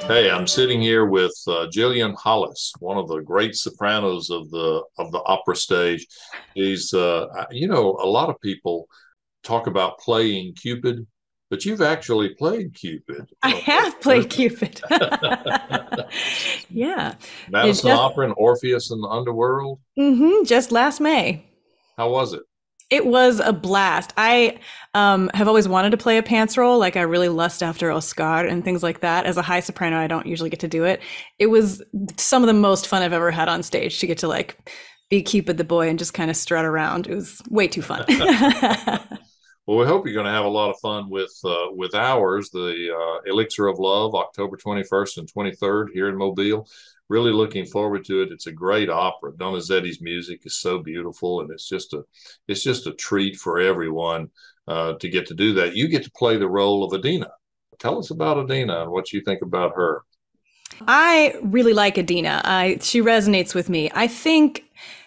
Hey, I'm sitting here with Gillian Hollis, one of the great sopranos of the opera stage. She's, a lot of people talk about playing Cupid, but you've actually played Cupid. I have played Cupid. Yeah. It Madison just Opera and Orpheus in the Underworld. just last May. How was it? It was a blast. I have always wanted to play a pants role. Like I really lust after Oscar and things like that. As a high soprano, I don't usually get to do it. It was some of the most fun I've ever had on stage to get to like be Cupid the boy and just kind of strut around. It was way too fun. Well, we hope you're going to have a lot of fun with ours, the Elixir of Love, October 21st and 23rd here in Mobile. Really looking forward to it. It's a great opera. Donizetti's music is so beautiful, and it's just a treat for everyone to get to do that. You get to play the role of Adina. Tell us about Adina and what you think about her. I really like Adina. She resonates with me. I think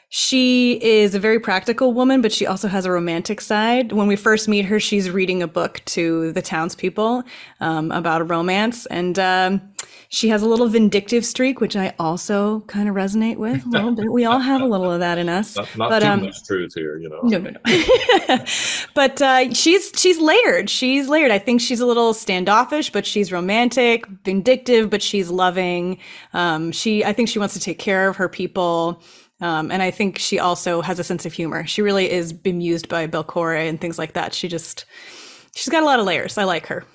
she is a very practical woman, but she also has a romantic side. When we first meet her, she's reading a book to the townspeople about a romance, and she has a little vindictive streak, which I also kind of resonate with a little bit. We all have a little of that in us, Not but too much truth here, no, no, no. But she's layered. She's layered. I think she's a little standoffish, but she's romantic, vindictive, but she's loving. I think she wants to take care of her people. And I think she also has a sense of humor. She really is bemused by Belcore and things like that. She's got a lot of layers. I like her.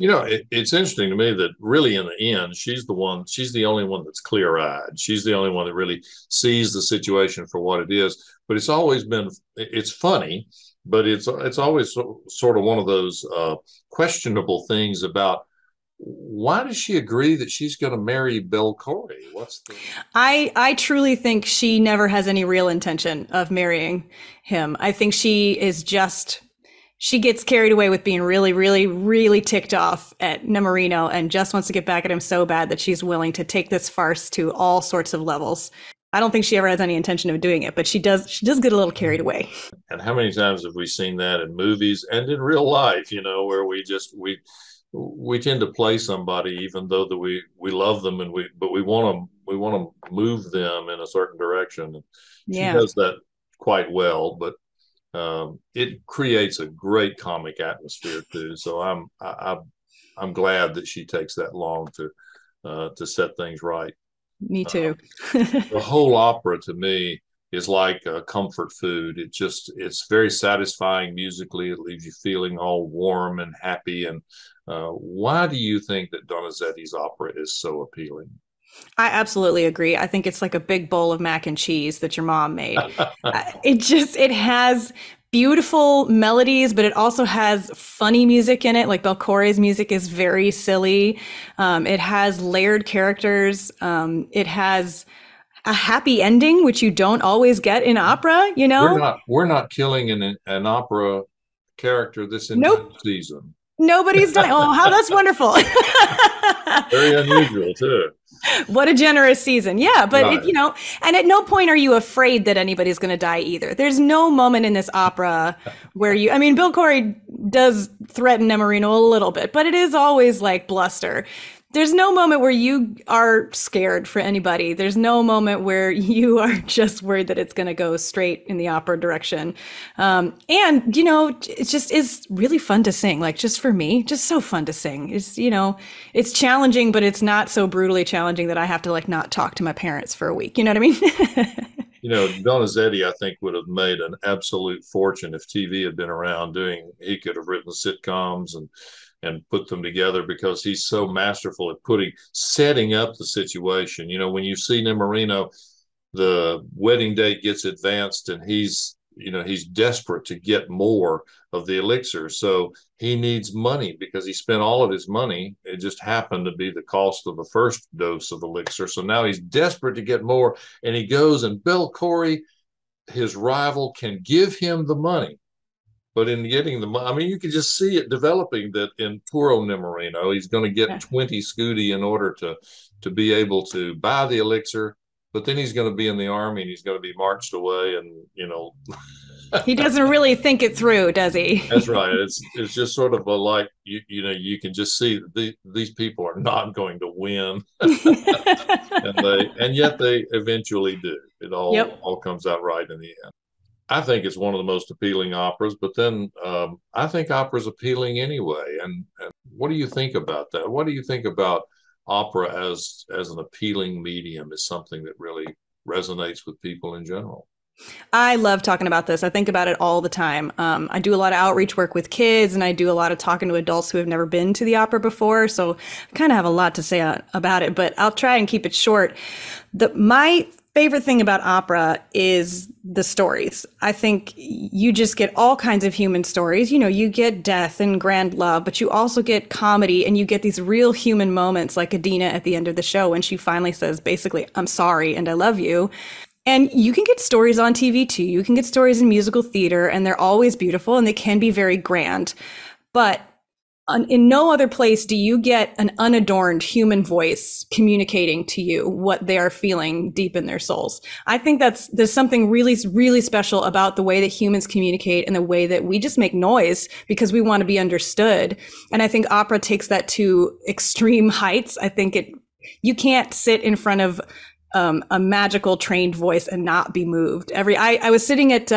It's interesting to me that really in the end, she's the only one that's clear-eyed. She's the only one that really sees the situation for what it is. But it's funny, but it's always sort of one of those questionable things about why does she agree that she's going to marry Belcore? What's the I truly think she never has any real intention of marrying him. I think she gets carried away with being really, really, really ticked off at Nemorino and just wants to get back at him so bad that she's willing to take this farce to all sorts of levels. I don't think she ever has any intention of doing it, but she does get a little carried away. And how many times have we seen that in movies and in real life, where we tend to play somebody even though that we love them and we want to move them in a certain direction. She Yeah, does that quite well, but it creates a great comic atmosphere too. So I'm glad that she takes that long to set things right. me Uh, too. the whole opera to me is like a comfort food. It's very satisfying musically. It leaves you feeling all warm and happy. And why do you think that Donizetti's opera is so appealing? I absolutely agree. I think it's like a big bowl of mac and cheese that your mom made. It has beautiful melodies, but it also has funny music in it. Like Belcore's music is very silly. It has layered characters. It has a happy ending, which you don't always get in opera, you We're know? not we're not killing an opera character this entire Nope. season. Nobody's dying. Oh, how that's wonderful. Very unusual too. What a generous season. Yeah, but Right. and at no point are you afraid that anybody's going to die either. There's no moment in this opera where I mean, Bill Corey does threaten Nemorino a little bit, but it is always like bluster. There's no moment where you are scared for anybody. There's no moment where you are just worried that it's going to go straight in the opera direction. And, it just is really fun to sing. Like, just for me, just so fun to sing. It's challenging, but it's not so brutally challenging that I have to, like, not talk to my parents for a week. You know what I mean? Donizetti, I think, would have made an absolute fortune if TV had been around he could have written sitcoms and put them together because he's so masterful at setting up the situation. When you see Nemorino, the wedding date gets advanced and he's desperate to get more of the elixir. So he needs money because he spent all of his money. It just happened to be the cost of the first dose of elixir. So now he's desperate to get more. And he goes and Bill Corey, his rival, can give him the money. But in getting the money, I mean, you can just see it developing that in Puro Nemorino, he's going to get 20 scudi in order to be able to buy the elixir but then he's going to be in the army and he's going to be marched away, and He doesn't really think it through, does he? That's right. It's just sort of a like you can just see these people are not going to win, and yet they eventually do. It all comes out right in the end. I think it's one of the most appealing operas, but then I think opera's appealing anyway. And what do you think about that? What do you think about opera as an appealing medium, as something that really resonates with people in general? I love talking about this. I think about it all the time. I do a lot of outreach work with kids, and I do a lot of talking to adults who have never been to the opera before. So I kind of have a lot to say about it, but I'll try and keep it short. My favorite thing about opera is the stories. I think you just get all kinds of human stories. You get death and grand love, but you also get comedy, and you get these real human moments like Adina at the end of the show when she finally says, basically, I'm sorry and I love you. And you can get stories on TV too. You can get stories in musical theater, and they're always beautiful and they can be very grand. But in no other place do you get an unadorned human voice communicating to you what they are feeling deep in their souls. I think there's something really, really special about the way that humans communicate and the way that we just make noise because we want to be understood. And I think opera takes that to extreme heights. I think you can't sit in front of a magical trained voice and not be moved. I was sitting at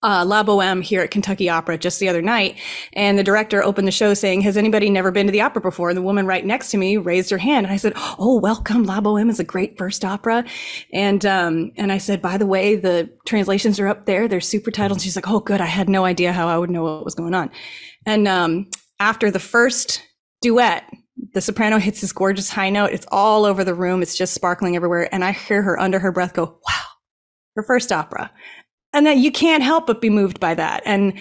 La Boheme here at Kentucky Opera just the other night, and the director opened the show saying, has anybody never been to the opera before? And the woman right next to me raised her hand, and I said, oh, welcome. La Boheme is a great first opera. And I said, by the way, the translations are up there. They're super titled. And she's like, oh, good. I had no idea how I would know what was going on. And after the first duet, the soprano hits this gorgeous high note. It's all over the room. It's just sparkling everywhere. And I hear her under her breath go, wow, her first opera. And then you can't help but be moved by that. And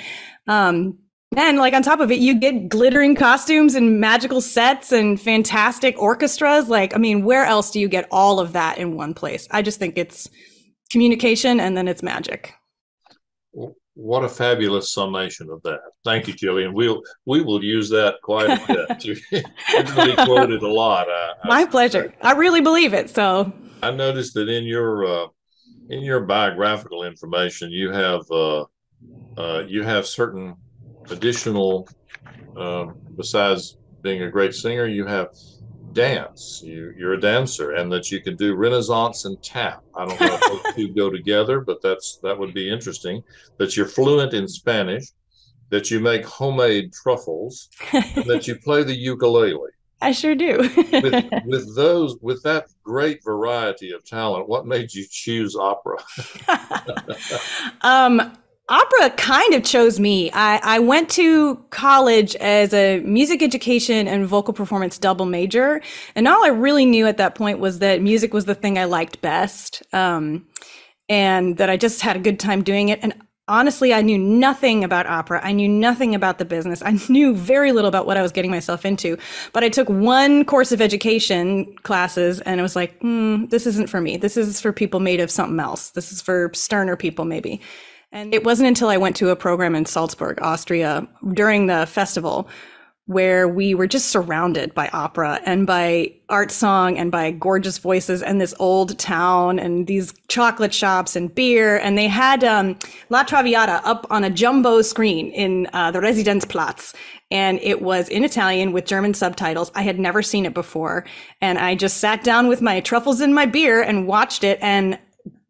then like on top of it, you get glittering costumes and magical sets and fantastic orchestras. Like, I mean, where else do you get all of that in one place? I just think it's communication and then it's magic. What a fabulous summation of that. Thank you, Gillian. We will use that quite a bit. You're going to be quoted a lot. My pleasure. I really believe it. So I noticed that in your biographical information, you have certain additional, besides being a great singer, you have dance. You're a dancer, and that you can do Renaissance and tap. I don't know if those two go together, but that would be interesting. That you're fluent in Spanish, that you make homemade truffles, and that you play the ukulele. I sure do. with that great variety of talent, what made you choose opera? Opera kind of chose me. I went to college as a music education and vocal performance double major. And all I really knew at that point was that music was the thing I liked best. And that I just had a good time doing it. And honestly, I knew nothing about opera. I knew nothing about the business. I knew very little about what I was getting myself into. But I took one course of education classes and it was like, this isn't for me. This is for people made of something else. This is for sterner people, maybe. And it wasn't until I went to a program in Salzburg, Austria, during the festival, where we were just surrounded by opera and by art song and by gorgeous voices and this old town and these chocolate shops and beer. And they had La Traviata up on a jumbo screen in the Residenzplatz. And it was in Italian with German subtitles. I had never seen it before. And I just sat down with my truffles in my beer and watched it and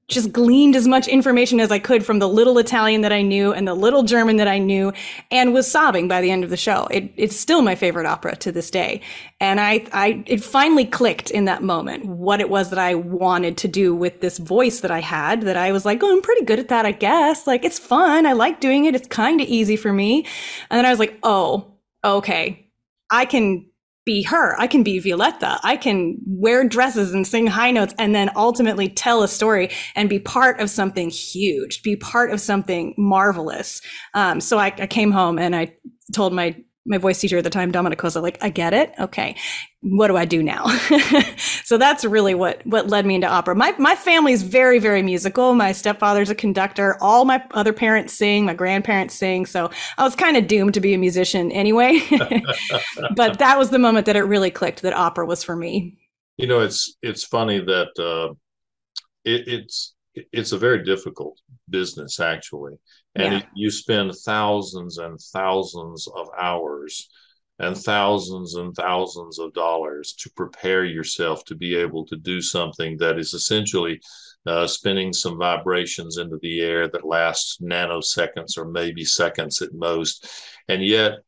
just gleaned as much information as I could from the little Italian that I knew and the little German that I knew, and was sobbing by the end of the show. It's still my favorite opera to this day. And it finally clicked in that moment what it was that I wanted to do with this voice that I had, that I was like, oh, I'm pretty good at that, I guess. Like, it's fun. I like doing it. It's kind of easy for me. And then I was like, oh, okay, I can be her. I can be Violetta. I can wear dresses and sing high notes and then ultimately tell a story and be part of something huge, be part of something marvelous. So I came home and I told my voice teacher at the time, Dominic Cosa, like, I get it. Okay. What do I do now? So that's really what led me into opera. My family is very, very musical. My stepfather's a conductor. All my other parents sing. My grandparents sing. So I was kind of doomed to be a musician anyway. But that was the moment that it really clicked that opera was for me. It's funny that it's a very difficult business, actually, and Yeah. you spend thousands and thousands of hours and thousands of dollars to prepare yourself to be able to do something that is essentially spinning some vibrations into the air that lasts nanoseconds or maybe seconds at most. And yet,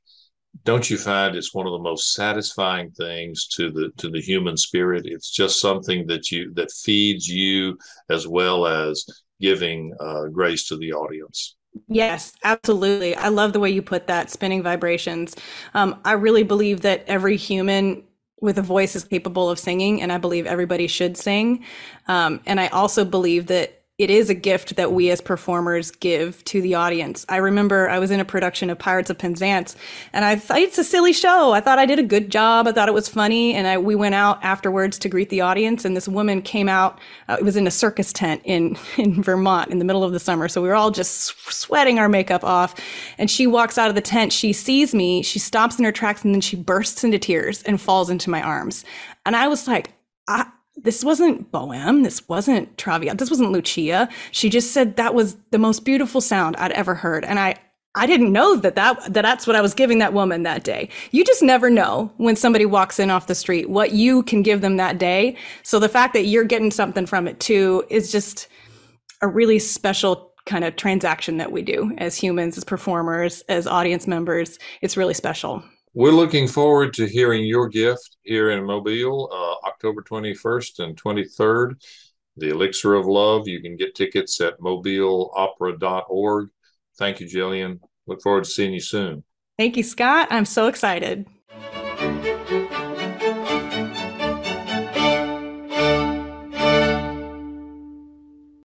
don't you find it's one of the most satisfying things to the human spirit? It's just something that feeds you as well as giving grace to the audience. Yes, absolutely. I love the way you put that, spinning vibrations. I really believe that every human with a voice is capable of singing, and I believe everybody should sing. And I also believe that it is a gift that we as performers give to the audience. I remember I was in a production of Pirates of Penzance, and I thought it's a silly show. I thought I did a good job. I thought it was funny, and we went out afterwards to greet the audience. And this woman came out. It was in a circus tent in Vermont in the middle of the summer, so we were all just sweating our makeup off. And she walks out of the tent. She sees me. She stops in her tracks, and then she bursts into tears and falls into my arms. And I was like, this wasn't Bohème. This wasn't Traviata. This wasn't Lucia. She just said that was the most beautiful sound I'd ever heard. And I didn't know that's what I was giving that woman that day. You just never know when somebody walks in off the street what you can give them that day. So the fact that you're getting something from it too is just a really special kind of transaction that we do as humans, as performers, as audience members. It's really special. We're looking forward to hearing your gift here in Mobile, October 21st and 23rd. The Elixir of Love. You can get tickets at mobileopera.org. Thank you, Gillian. Look forward to seeing you soon. Thank you, Scott. I'm so excited.